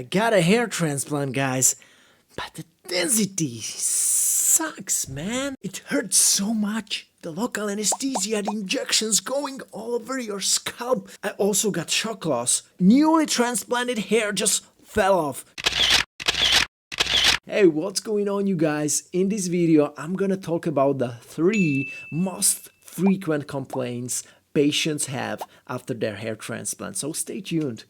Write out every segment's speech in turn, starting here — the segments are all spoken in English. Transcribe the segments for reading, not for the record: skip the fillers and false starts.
I got a hair transplant, guys, but the density sucks, man. It hurts so much. The local anesthesia, the injections going all over your scalp. I also got shock loss. Newly transplanted hair just fell off. Hey, what's going on, you guys? In this video, I'm gonna talk about the 3 most frequent complaints patients have after their hair transplant. So stay tuned.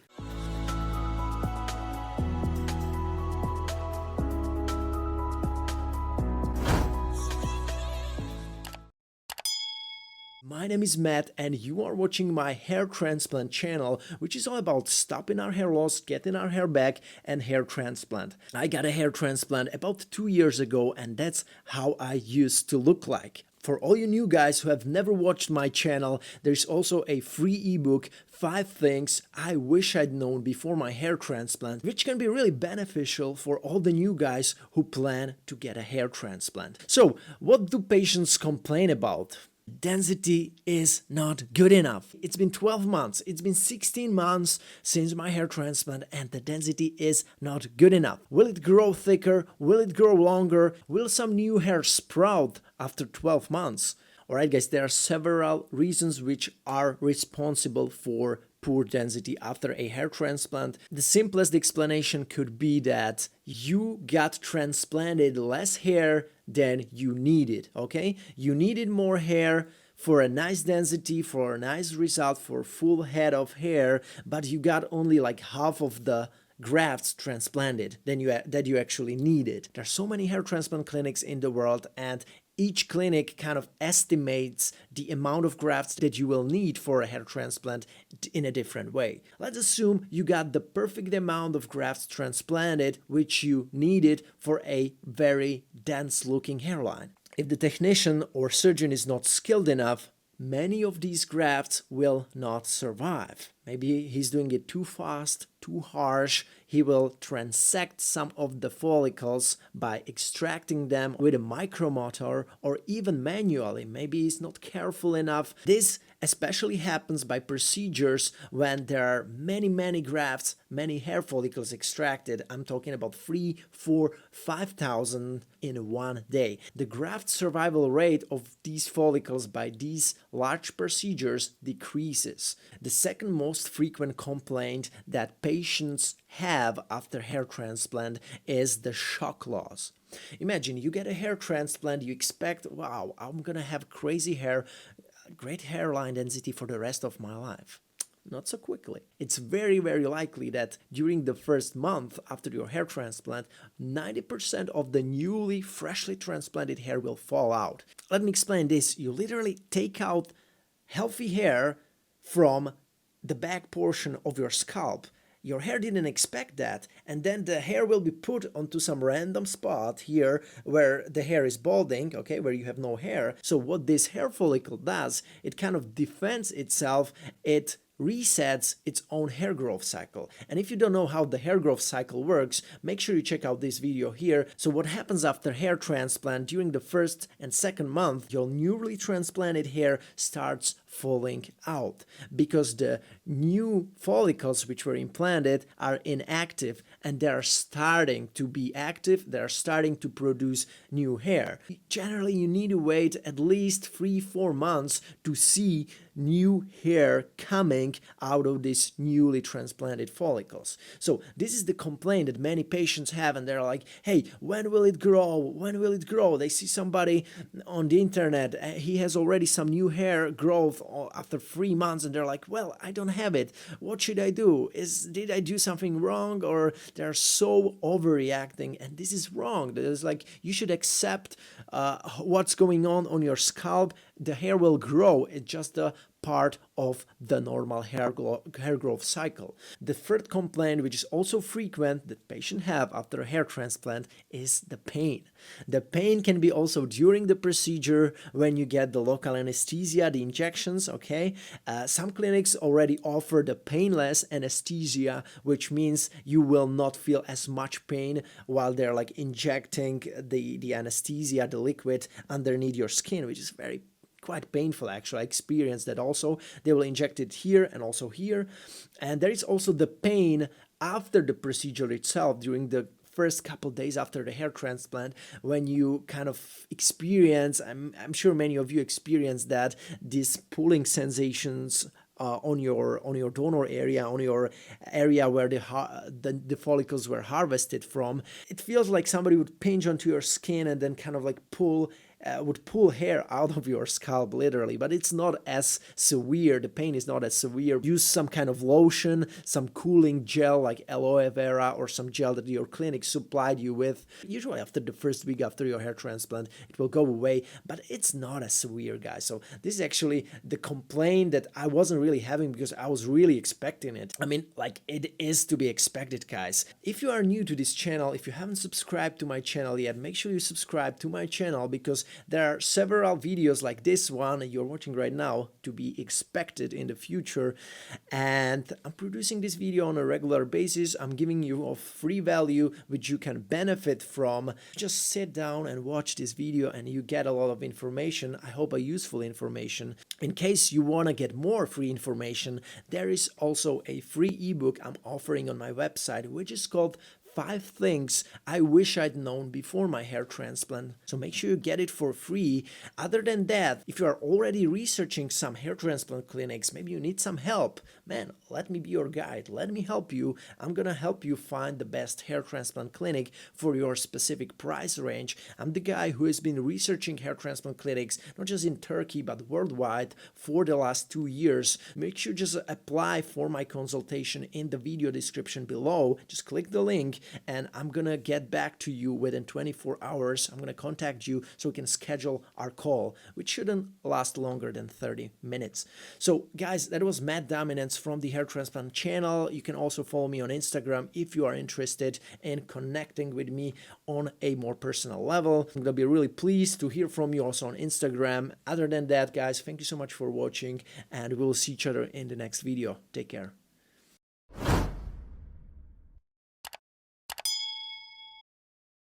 My name is Matt and you are watching my hair transplant channel, which is all about stopping our hair loss, getting our hair back, and hair transplant. I got a hair transplant about 2 years ago and that's how I used to look like. For all you new guys who have never watched my channel, there's also a free ebook, 5 things I wish I'd known before my hair transplant, which can be really beneficial for all the new guys who plan to get a hair transplant. So, what do patients complain about? Density is not good enough. It's been 12 months, it's been 16 months since my hair transplant and the density is not good enough. Will it grow thicker? Will it grow longer? Will some new hair sprout after 12 months? Alright guys, there are several reasons which are responsible for poor density after a hair transplant. The simplest explanation could be that you got transplanted less hair than you needed, okay? You needed more hair for a nice density, for a nice result, for a full head of hair, but you got only like half of the grafts transplanted that you actually needed. There are so many hair transplant clinics in the world and each clinic kind of estimates the amount of grafts that you will need for a hair transplant in a different way. Let's assume you got the perfect amount of grafts transplanted which you needed for a very dense looking hairline. If the technician or surgeon is not skilled enough, many of these grafts will not survive. Maybe he's doing it too fast, too harsh. He will transect some of the follicles by extracting them with a micromotor or even manually. Maybe he's not careful enough. This especially happens by procedures when there are many grafts, many hair follicles extracted. I'm talking about 3, 4, 5,000 in one day. The graft survival rate of these follicles by these large procedures decreases. The second most frequent complaint that patients have after hair transplant is the shock loss. Imagine you get a hair transplant, you expect, wow, I'm gonna have crazy hair, great hairline density for the rest of my life. Not so quickly. It's very likely that during the first month after your hair transplant, 90% of the newly, freshly transplanted hair will fall out. Let me explain this. You literally take out healthy hair from the back portion of your scalp. Your hair didn't expect that, and then the hair will be put onto some random spot here where the hair is balding, okay, where you have no hair. So what this hair follicle does, it kind of defends itself, it resets its own hair growth cycle. And if you don't know how the hair growth cycle works, make sure you check out this video here. So what happens after hair transplant during the first and second month, your newly transplanted hair starts falling out because the new follicles which were implanted are inactive and they are starting to be active, they are starting to produce new hair. Generally, you need to wait at least 3-4 months to see new hair coming out of these newly transplanted follicles. So this is the complaint that many patients have and they're like, hey, when will it grow? When will it grow? They see somebody on the internet, he has already some new hair growth after 3 months and they're like, well, I don't have it. What should I do? Did I do something wrong? Or they're so overreacting and this is wrong. There's like, you should accept what's going on your scalp. The hair will grow. It's just a part of the normal hair growth cycle. The third complaint, which is also frequent that patients have after a hair transplant, is the pain. The pain can be also during the procedure when you get the local anesthesia, the injections, okay? Some clinics already offer the painless anesthesia, which means you will not feel as much pain while they're like injecting the anesthesia, the liquid underneath your skin, which is quite painful actually. I experienced that also. They will inject it here and also here. And there is also the pain after the procedure itself, during the first couple days after the hair transplant, when you kind of experience, I'm sure many of you experience that, these pulling sensations on your donor area, on your area where the follicles were harvested from. It feels like somebody would pinch onto your skin and then kind of like would pull hair out of your scalp, literally. But it's not as severe. The pain is not as severe. Use some kind of lotion, some cooling gel like aloe vera, or some gel that your clinic supplied you with. Usually after the first week after your hair transplant, it will go away, but it's not as severe, guys. So this is actually the complaint that I wasn't really having, because I was really expecting it. I mean, like, it is to be expected, guys. If you are new to this channel, if you haven't subscribed to my channel yet, make sure you subscribe to my channel, because there are several videos like this one you're watching right now to be expected in the future. And I'm producing this video on a regular basis. I'm giving you a free value which you can benefit from. Just sit down and watch this video and you get a lot of information. I hope a useful information. In case you want to get more free information, there is also a free ebook I'm offering on my website, which is called 5 Things I Wish I'd Known Before My Hair Transplant. So make sure you get it for free. Other than that, if you are already researching some hair transplant clinics, maybe you need some help, man, let me be your guide. Let me help you. I'm gonna help you find the best hair transplant clinic for your specific price range. I'm the guy who has been researching hair transplant clinics, not just in Turkey, but worldwide for the last 2 years. Make sure just apply for my consultation in the video description below. Just click the link and I'm gonna get back to you within 24 hours. I'm gonna contact you so we can schedule our call, which shouldn't last longer than 30 minutes. So guys, that was Matt Dominance from the Hair Transplant channel. You can also follow me on Instagram if you are interested in connecting with me on a more personal level. I'm gonna be really pleased to hear from you also on Instagram. Other than that, guys, thank you so much for watching, and we'll see each other in the next video. Take care.